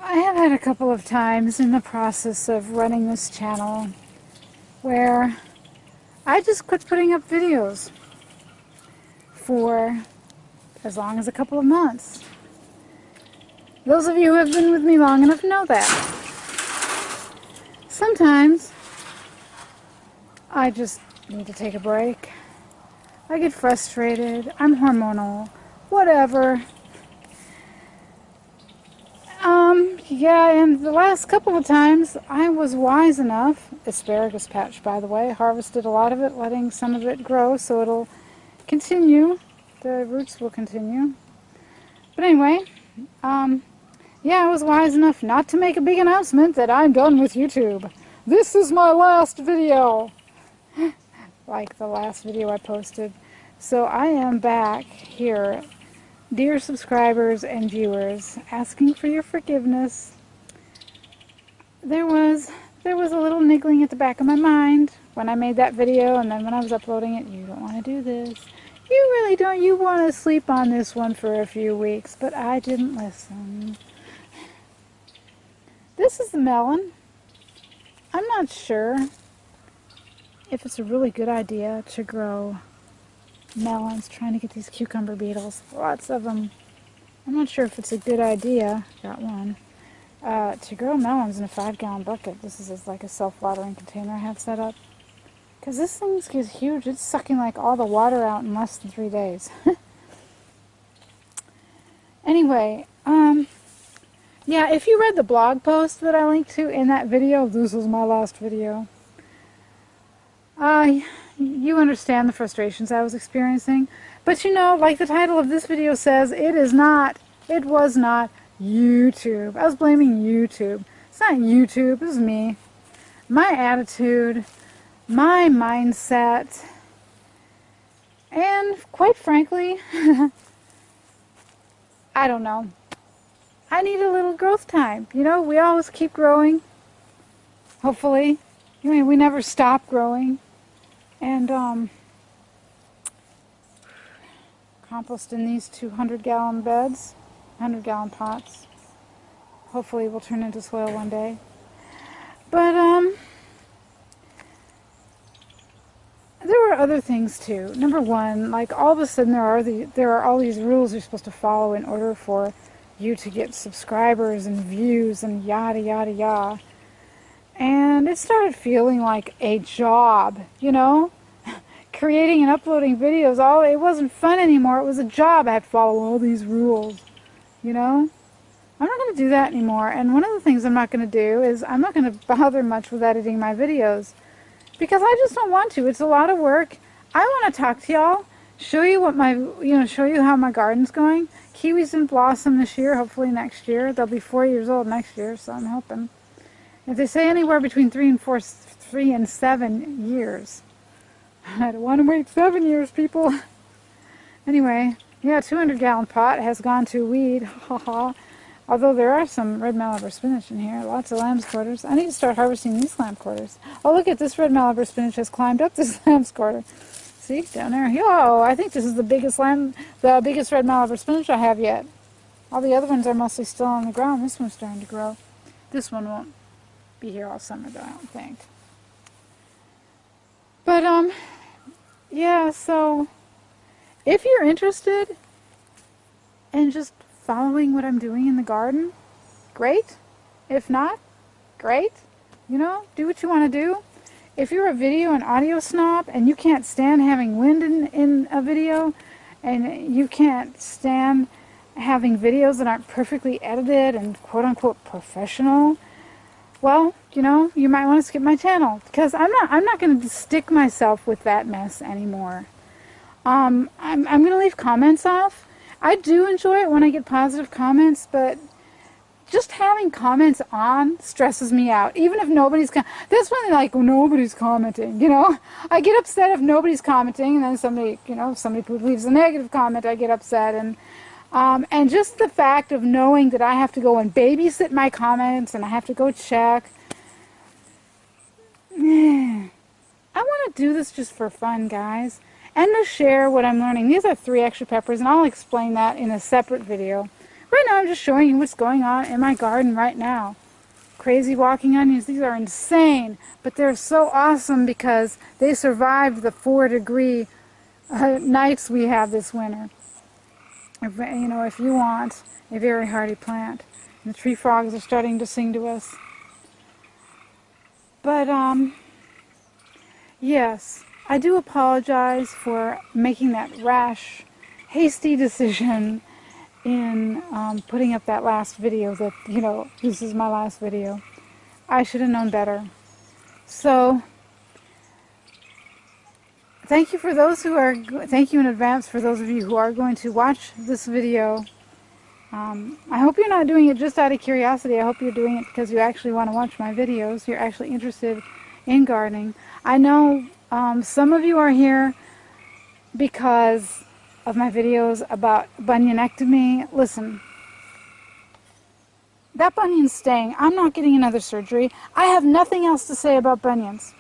I have had a couple of times in the process of running this channel where I just quit putting up videos for as long as a couple of months. Those of you who have been with me long enough know that. Sometimes I just need to take a break. I get frustrated. I'm hormonal. Whatever. Yeah, and the last couple of times I was wise enough, asparagus patch by the way, harvested a lot of it, letting some of it grow so it'll continue, the roots will continue. But anyway, yeah, I was wise enough not to make a big announcement that I'm done with YouTube. This is my last video, like the last video I posted. So I am back here, dear subscribers and viewers, asking for your forgiveness. There was a little niggling at the back of my mind when I made that video, and then when I was uploading it, you don't want to do this. You really don't. You want to sleep on this one for a few weeks, but I didn't listen. This is the melon. I'm not sure if it's a really good idea to grow melons, trying to get these cucumber beetles. Lots of them. I'm not sure if it's a good idea. Got one. To grow melons in a 5-gallon bucket. This is like a self-watering container I have set up. Because this thing gets huge. It's sucking like all the water out in less than 3 days. Anyway, yeah, if you read the blog post that I linked to in that video, this is my last video, you understand the frustrations I was experiencing. But you know, like the title of this video says, it was not YouTube. I was blaming YouTube. It's not YouTube, it was me. My attitude, my mindset, and quite frankly, I don't know. I need a little growth time. You know, we always keep growing. Hopefully. I mean, we never stop growing. And, compost in these 200-gallon beds, 100-gallon pots. Hopefully will turn into soil one day. But, there were other things too. Number one, like all of a sudden there are all these rules you're supposed to follow in order for you to get subscribers and views and yada yada yada. And it started feeling like a job, you know? Creating and uploading videos, it wasn't fun anymore. It was a job. I had to follow all these rules, you know? I'm not going to do that anymore. And one of the things I'm not going to do is I'm not going to bother much with editing my videos. Because I just don't want to. It's a lot of work. I want to talk to y'all, show you what show you how my garden's going. Kiwis in blossom this year, hopefully next year. They'll be 4 years old next year, so I'm hoping. If they say anywhere between 3 and 7 years. I don't want to wait 7 years, people. Anyway, yeah, 200-gallon pot has gone to weed. Haha. Although there are some red Malabar spinach in here. Lots of lamb's quarters. I need to start harvesting these lamb quarters. Oh, look at this red Malabar spinach has climbed up this lamb's quarter. See, down there. Yo, I think this is the biggest red Malabar spinach I have yet. All the other ones are mostly still on the ground. This one's starting to grow. This one won't be here all summer, though, I don't think. But, yeah, so if you're interested in just following what I'm doing in the garden, great. If not, great. You know, do what you want to do. If you're a video and audio snob and you can't stand having wind in a video, and you can't stand having videos that aren't perfectly edited and quote-unquote professional, well, you know, you might want to skip my channel, because I'm not going to stick myself with that mess anymore. I'm going to leave comments off. I do enjoy it when I get positive comments, but just having comments on stresses me out. Even if nobody's that's when like nobody's commenting, you know. I get upset if nobody's commenting, and then somebody, you know, if somebody leaves a negative comment, I get upset. And just the fact of knowing that I have to go and babysit my comments and I have to go check. I want to do this just for fun, guys. And to share what I'm learning. These are 3 extra peppers, and I'll explain that in a separate video Right now I'm just showing you what's going on in my garden right now. Crazy walking onions, these are insane, but they're so awesome because they survived the 4-degree nights we have this winter. If you want a very hardy plant. And the tree frogs are starting to sing to us. But, yes, I do apologize for making that rash, hasty decision in putting up that last video that, this is my last video. I should have known better. So, thank you in advance for those of you who are going to watch this video. I hope you're not doing it just out of curiosity. I hope you're doing it because you actually want to watch my videos. You're actually interested in gardening. I know some of you are here because of my videos about bunionectomy. Listen, that bunion's staying. I'm not getting another surgery. I have nothing else to say about bunions.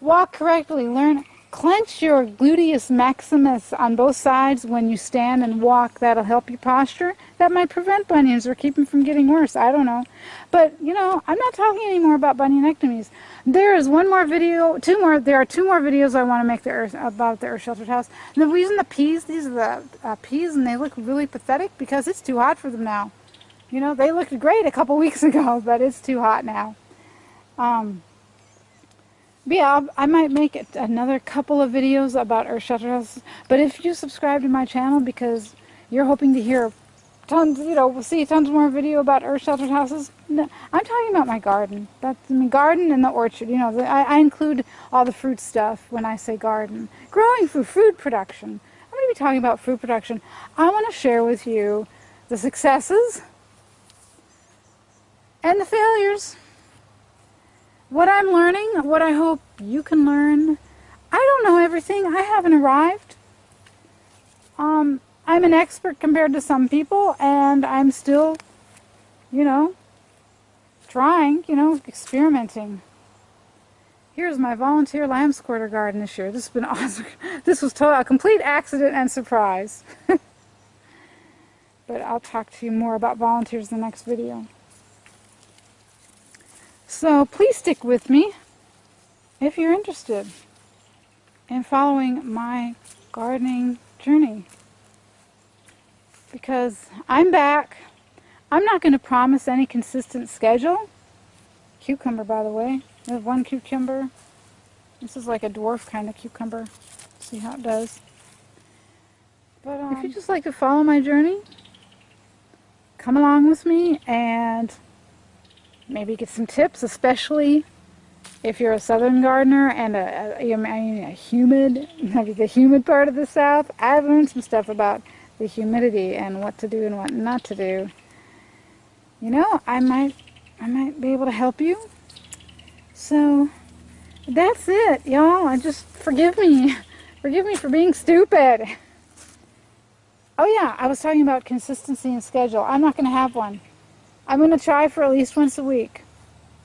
Walk correctly. Learn. Clench your gluteus maximus on both sides when you stand and walk. That'll help your posture. That might prevent bunions or keep them from getting worse. I don't know. But, I'm not talking anymore about bunionectomies. There is one more video, there are two more videos I want to make about the earth sheltered house. And the reason the peas, these are the peas, and they look really pathetic because it's too hot for them now. They looked great a couple weeks ago, but it's too hot now. But yeah, I might make another couple of videos about earth sheltered houses. But if you subscribe to my channel because you're hoping to hear tons, we'll see tons more video about earth sheltered houses. No, I'm talking about my garden. That's the garden and the orchard. I include all the fruit stuff when I say garden. Growing food production. I'm going to be talking about food production. I want to share with you the successes and the failures. What I'm learning, what I hope you can learn. I don't know everything. I haven't arrived. I'm an expert compared to some people, and I'm still, trying, experimenting. Here's my volunteer lambs quarter garden this year. This has been awesome. This was a complete accident and surprise. But I'll talk to you more about volunteers in the next video. So please stick with me if you're interested in following my gardening journey. Because I'm back. I'm not going to promise any consistent schedule. Cucumber, by the way. There's one cucumber. This is like a dwarf kind of cucumber. See how it does. But if you just like to follow my journey, come along with me and maybe get some tips, especially if you're a southern gardener and the humid part of the South. I've learned some stuff about the humidity and what to do and what not to do. I might be able to help you. So that's it, y'all. Just forgive me. Forgive me for being stupid. Oh yeah, I was talking about consistency and schedule. I'm not going to have one. I'm going to try for at least once a week.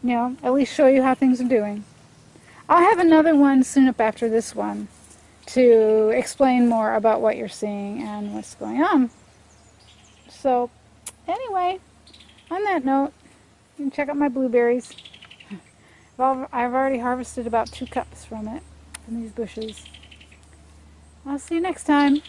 At least show you how things are doing. I'll have another one soon up after this one to explain more about what you're seeing and what's going on. So, anyway, on that note, you can check out my blueberries. I've already harvested about 2 cups from these bushes. I'll see you next time.